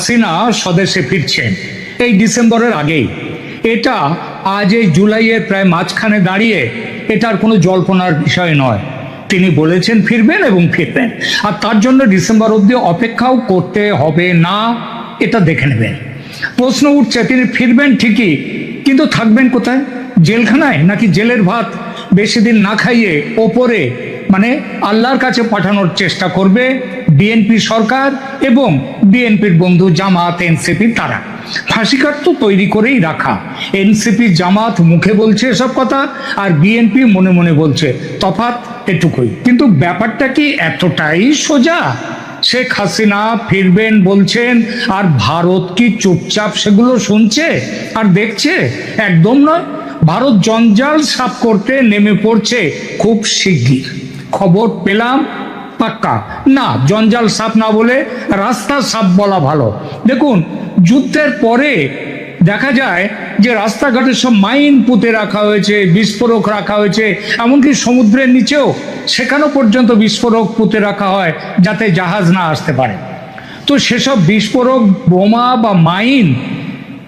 হাসিনা স্বদেশে ফিরছেন এই ডিসেম্বরের আগেই। এটা আজ এই জুলাইয়ের প্রায় মাঝখানে দাঁড়িয়ে এটার কোনো জল্পনার বিষয় নয়। তিনি বলেছেন ফিরবেন এবং ফিরবেন, আর তার জন্য ডিসেম্বর অবধি অপেক্ষাও করতে হবে না, এটা দেখে নেবেন। প্রশ্ন উঠছে তিনি ফিরবেন ঠিকই, কিন্তু থাকবেন কোথায়? জেলখানায়, নাকি জেলের ভাত বেশি দিন না খাইয়ে ওপরে মানে আল্লাহর কাছে পাঠানোর চেষ্টা করবে বিএনপি সরকার এবং বিএনপির বন্ধু জামাত এনসিপি? তারা ফাঁসিকাঠ তো তৈরি করেই রাখা। এনসিপি জামাত মুখে বলছে এসব কথা, আর বিএনপি মনে মনে বলছে, তফাৎ এটুকুই। কিন্তু ব্যাপারটা কি এতটাই সোজা? শেখ হাসিনা ফিরবেন বলছেন, আর ভারত কি চুপচাপ সেগুলো শুনছে আর দেখছে? একদম নয়। ভারত জঞ্জাল সাফ করতে নেমে পড়ছে খুব শিগগির। খবর পেলাম পাক্কা। না, জঞ্জাল সাফ না বলে রাস্তা সাফ বলা ভালো। দেখুন, যুদ্ধের পরে দেখা যায় যে রাস্তাঘাটে সব মাইন পুঁতে রাখা হয়েছে, বিস্ফোরক রাখা হয়েছে, এমনকি সমুদ্রের নিচেও সেখানেও পর্যন্ত বিস্ফোরক পুঁতে রাখা হয় যাতে জাহাজ না আসতে পারে। তো সেসব বিস্ফোরক, বোমা বা মাইন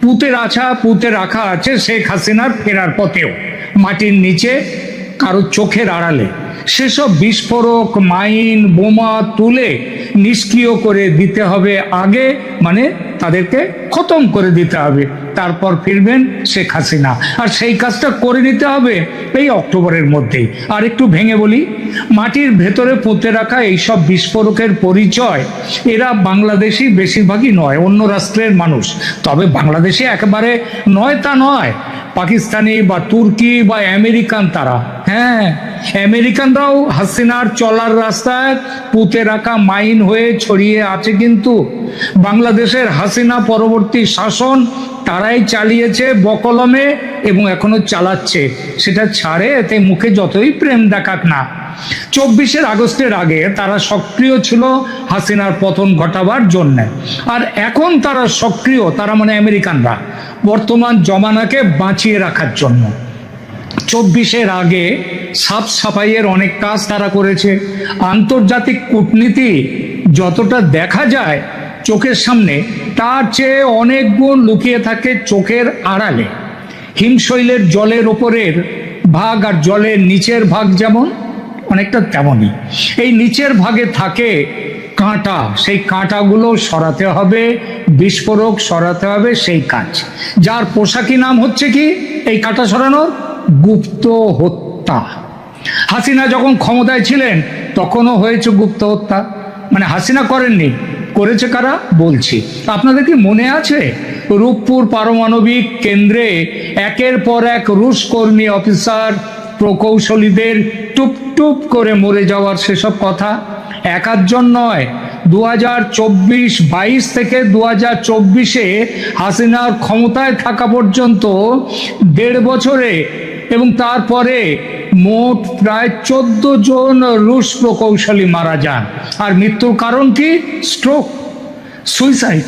পুঁতে রাখা আছে শেখ হাসিনার ফেরার পথেও, মাটির নিচে কারো চোখের আড়ালে। সেসব বিস্ফোরক, মাইন, বোমা তুলে নিষ্ক্রিয় করে দিতে হবে আগে, মানে তাদেরকে খতম করে দিতে হবে, তারপর ফিরবেন শেখ হাসিনা। আর সেই কাজটা করে নিতে হবে এই অক্টোবরের মধ্যেই। আর একটু ভেঙে বলি, মাটির ভেতরে পুঁতে রাখা এইসব বিস্ফোরকের পরিচয় এরা বাংলাদেশি বেশিরভাগই নয়, অন্য রাষ্ট্রের মানুষ। তবে বাংলাদেশে একেবারে নয় তা নয়, পাকিস্তানি বা তুর্কি বা আমেরিকান তারা। হ্যাঁ, আমেরিকানরাও হাসিনার চলার রাস্তায় পুঁতে রাখা মাইন হয়ে ছড়িয়ে আছে। কিন্তু বাংলাদেশের হাসিনা পরবর্তী শাসন তারাই চালিয়েছে বকলমে এবং এখনো চালাচ্ছে। সেটা ছাড়ে, এতে মুখে যতই প্রেম দেখাক না। 24 আগস্টের আগে তারা সক্রিয় ছিল হাসিনার পতন ঘটাবার জন্য, আর এখন তারা সক্রিয়, তারা মানে আমেরিকানরা, বর্তমান জমানাকে বাঁচিয়ে রাখার জন্য। 24 আগে সাফ সাফাইয়ের অনেক কাজ তারা করেছে। আন্তর্জাতিক কূটনীতি যতটা দেখা যায় চোখের সামনে, তার চেয়ে অনেক গুণ লুকিয়ে থাকে চোখের আড়ালে। হিমশৈলের জলের ওপরের ভাগ আর জলের নিচের ভাগ যেমন, অনেকটা তেমনই এই নিচের ভাগে থাকে কাঁটা। সেই কাঁটাগুলো সরাতে হবে, বিস্ফোরক সরাতে হবে, সেই কাজ। যার পোশাকি নাম হচ্ছে কি এই কাঁটা সরানোর? গুপ্ত হত্যা। হাসিনা যখন ক্ষমতায় ছিলেন তখনও হয়েছে গুপ্ত হত্যা। মানে হাসিনা করেননি, করেছে কারা বলছি। আপনাদের কি মনে আছে রূপপুর পারমাণবিক কেন্দ্রে একের পর এক রুশ কর্মী, অফিসার, প্রকৌশলীদের টুপ টুপ করে মরে যাওয়ার সেসব কথা? এক আধজন নয়, 2024-22 থেকে 2024-এ হাসিনার ক্ষমতায় থাকা পর্যন্ত 1.5 বছরে এবং তারপরে মোট প্রায় 14 জন রুশ প্রকৌশলী মারা যান। আর মৃত্যুর কারণ কি? Stroke, suicide.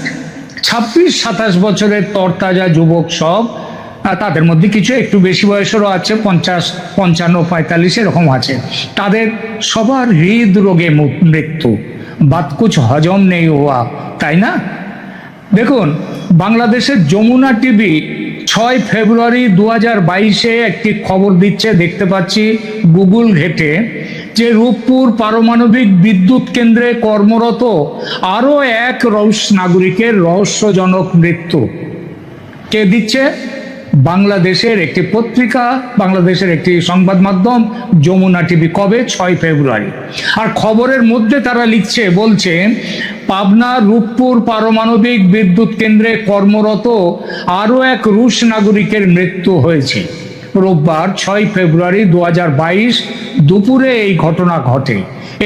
26-27 বছরের তরতাজা যুবক সব, তাদের মধ্যে কিছু একটু বেশি বয়সেরও আছে, 50, 55, 45 এরকম আছে। তাদের সবার হৃদরোগে মৃত্যু। বাত কুছ হজম নেই হওয়া, তাই না? দেখুন, বাংলাদেশের যমুনা টিভি 6 ফেব্রুয়ারি 2022-এ একটি খবর দিচ্ছে, দেখতে পাচ্ছি গুগল ঘেটে, যে রূপপুর পারমাণবিক বিদ্যুৎ কেন্দ্রে কর্মরত আরো এক রুশ নাগরিকের রহস্যজনক মৃত্যু। কে দিচ্ছে? বাংলাদেশের একটি পত্রিকা, বাংলাদেশের একটি সংবাদ মাধ্যম যমুনা টিভি। কবে? 6 ফেব্রুয়ারি। আর খবরের মধ্যে তারা লিখছে, বলছেন পাবনা রূপপুর পারমাণবিক বিদ্যুৎ কেন্দ্রে কর্মরত আরো এক রুশ নাগরিকের মৃত্যু হয়েছে। রোববার 6 ফেব্রুয়ারি 2022 দুপুরে এই ঘটনা ঘটে।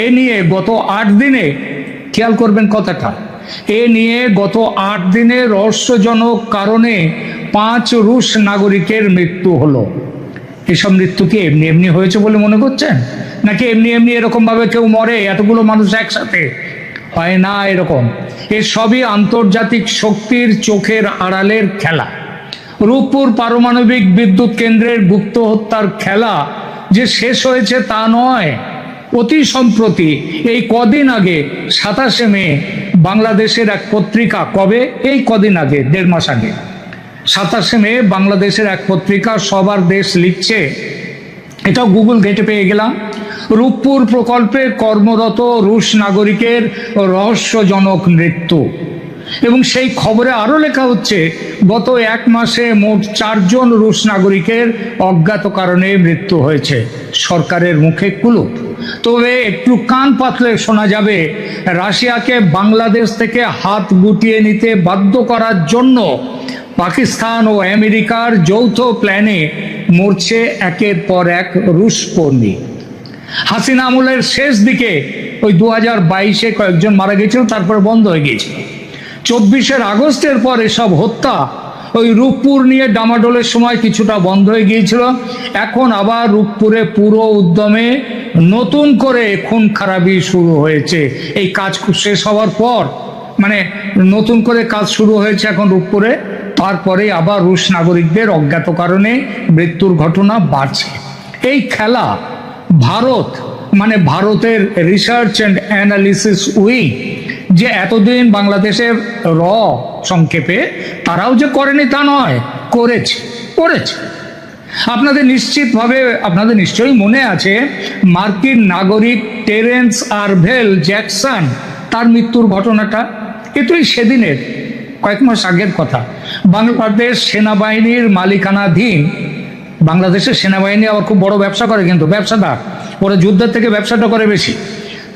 এ নিয়ে গত 8 দিনে, খেয়াল করবেন কথাটা, এ নিয়ে গত 8 দিনে রহস্যজনক কারণে 5 রুশ নাগরিকের মৃত্যু হলো। এসব মৃত্যু কি এমনি এমনি হয়েছে বলে মনে করছেন? নাকি এমনি এমনি এরকম ভাবে কেউ মরে এতগুলো মানুষ একসাথে? হয় না এরকম। এসবই আন্তর্জাতিক শক্তির চোখের আড়ালের খেলা। রূপপুর পারমাণবিক বিদ্যুৎ কেন্দ্রের গুপ্ত হত্যার খেলা যে শেষ হয়েছে তা নয়, অতি সম্প্রতি এই কদিন আগে 27শে মে বাংলাদেশের এক পত্রিকা, কবে, এই কদিন আগে, 1.5 মাস আগে, 27শে মে বাংলাদেশের এক পত্রিকা সবার দেশ লিখছে, এটাও গুগল ঘেঁটে পেয়ে গেলাম, রূপপুর প্রকল্পে কর্মরত রুশ নাগরিকের রহস্যজনক মৃত্যু। এবং সেই খবরে আরো লেখা হচ্ছে, গত 1 মাসে মোট 4 জন রুশ নাগরিকের অজ্ঞাত কারণে মৃত্যু হয়েছে। সরকারের মুখে কুলুপ। তবে একটু কান পাতলে শোনা যাবে, রাশিয়াকে বাংলাদেশ থেকে হাত গুটিয়ে নিতে বাধ্য করার জন্য পাকিস্তান ও আমেরিকার যৌথ প্ল্যানে মরছে একের পর এক রুশ কর্মী। হাসিনা আমলের শেষ দিকে ওই 2022-এ কয়েকজন মারা গেছিল, তারপরে বন্ধ হয়ে গিয়েছিল। 24শে আগস্টের পর এসব হত্যা ওই রূপপুর নিয়ে ডামাডোলের সময় কিছুটা বন্ধ হয়ে গিয়েছিল। এখন আবার রূপপুরে পুরো উদ্যমে নতুন করে খুন খারাপি শুরু হয়েছে। এই কাজ শেষ হওয়ার পর, মানে নতুন করে কাজ শুরু হয়েছে এখন রূপপুরে, তারপরে আবার রুশ নাগরিকদের অজ্ঞাত কারণে মৃত্যুর ঘটনা বাড়ছে। এই খেলা ভারত, মানে ভারতের রিসার্চ অ্যান্ড অ্যানালিসিস উইং, যে এতদিন বাংলাদেশের সংক্ষেপে তারাও যে করেনি তা নয়, করেছে। আপনাদের নিশ্চয়ই মনে আছে মার্কিন নাগরিক টেরেন্স আরভেল জ্যাকসন, তার মৃত্যুর ঘটনাটা। এ তো সেদিনের, কয়েক মাস আগের কথা। বাংলাদেশ সেনাবাহিনীর মালিকানাধীন, বাংলাদেশের সেনাবাহিনী আবার খুব বড় ব্যবসা করে, কিন্তু ব্যবসাদার, ওরা যুদ্ধের থেকে ব্যবসাটা করে বেশি।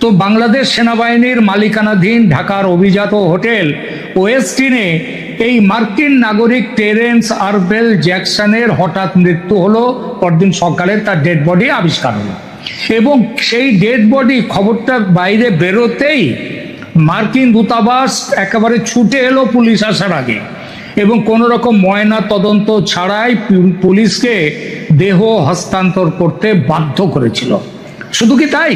তো বাংলাদেশ সেনাবাহিনীর মালিকানাধীন ঢাকার অভিজাত হোটেল ওয়েস্টিনে এই মার্কিন নাগরিক টেরেন্স আরভেল জ্যাকসনের হঠাৎ মৃত্যু হলো। পরদিন সকালে তার ডেড বডি আবিষ্কার হলো, এবং সেই ডেড বডি খবরটা বাইরে বেরোতেই মার্কিন দূতাবাস একেবারে ছুটে এলো পুলিশ আসার আগে, এবং কোনো রকম ময়না তদন্ত ছাড়াই পুলিশকে দেহ হস্তান্তর করতে বাধ্য করেছিল। শুধু কি তাই,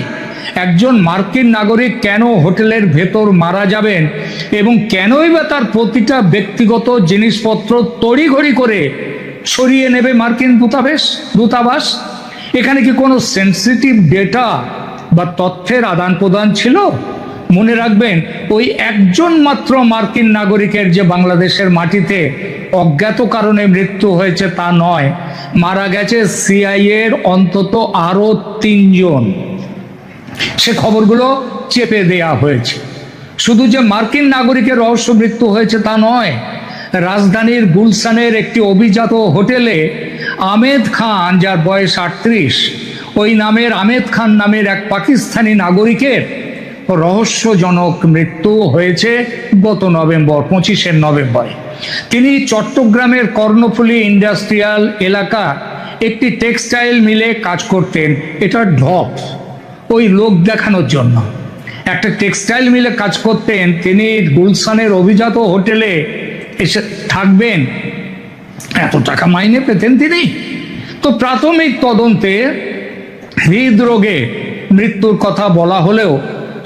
একজন মার্কিন নাগরিক কেন হোটেলের ভেতর মারা যাবেন এবং কেনই বা তার প্রতিটা ব্যক্তিগত জিনিসপত্র তড়িঘড়ি করে সরিয়ে নেবে মার্কিন দূতাবাস? এখানে কি কোনো সেন্সিটিভ ডেটা বা তথ্যের আদান প্রদান ছিল? মনে রাখবেন, ওই একজন মাত্র মার্কিন নাগরিকের যে বাংলাদেশের মাটিতে অজ্ঞাত কারণে মৃত্যু হয়েছে তা নয়, মারা গেছে সিআইএর অন্তত আরো 3 জন। সে খবরগুলো চেপে দেয়া হয়েছে। শুধু যে মার্কিন নাগরিকের রহস্য মৃত্যু হয়েছে তা নয়, রাজধানীর গুলশানের একটি অভিজাত হোটেলে আহমেদ খান, যার বয়স 38, ওই নামের আহমেদ খান নামের এক পাকিস্তানি নাগরিকের রহস্যজনক মৃত্যু হয়েছে গত 25শে নভেম্বরে। তিনি চট্টগ্রামের কর্ণফুলী ইন্ডাস্ট্রিয়াল এলাকা একটি টেক্সটাইল মিলে কাজ করতেন। এটা ঢপ, ওই লোক দেখানোর জন্য একটা টেক্সটাইল মিলে কাজ করতেন। তিনি গুলশানের অভিজাত হোটেলে এসে থাকবেন, এত টাকা মাইনে পেতেন তিনি। তো প্রাথমিক তদন্তে হৃদরোগে মৃত্যুর কথা বলা হলেও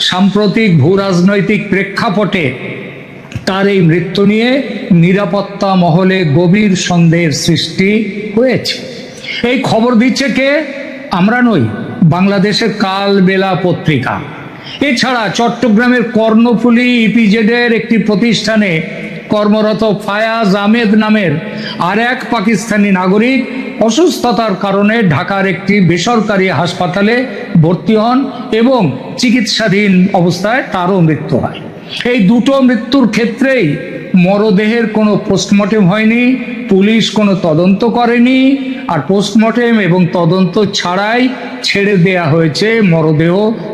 সাম্প্রতিক ভূ রাজনৈতিক প্রেক্ষাপটে তার এই মৃত্যু নিয়ে নিরাপত্তা মহলে গভীর সন্দেহের সৃষ্টি হয়েছে। এই খবর দিচ্ছে কে? আমরা নই, বাংলাদেশের কালবেলা পত্রিকা। এছাড়া চট্টগ্রামের কর্ণফুলী ইপিজেডের একটি প্রতিষ্ঠানে কর্মরত ফায়াজ আহমেদ নামের আর এক পাকিস্তানি নাগরিক অসুস্থতার কারণে ঢাকার একটি বেসরকারি হাসপাতালে ভর্তি হন এবং চিকিৎসাধীন অবস্থায় তারও মৃত্যু হয়। এই দুটো মৃত্যুর ক্ষেত্রেই মরদেহের কোনো পোস্টমর্টেম হয়নি, পুলিশ কোনো তদন্ত করেনি, আর পোস্টমর্টেম এবং তদন্ত ছাড়াই ছেড়ে দেয়া হয়েছে মরদেহ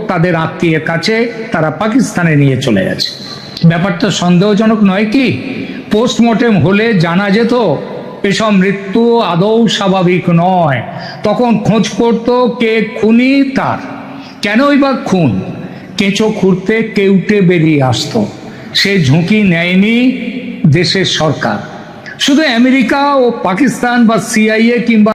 তাদের আত্মীয়ের কাছে, তারা পাকিস্তানে নিয়ে চলে গেছে। ব্যাপারটা সন্দেহজনক নয় কি? পোস্টমর্টেম হলে জানা যেত এসব মৃত্যু আদৌ স্বাভাবিক নয়। তখন খোঁজ করতো কে খুনি, তার কেনই বা খুন, কেঁচো খুঁড়তে কেউটে বেরিয়ে আসতো। সে ঝুঁকি নেয়নি দেশের সরকার। শুধু আমেরিকা ও পাকিস্তান বা সিআইএ কিংবা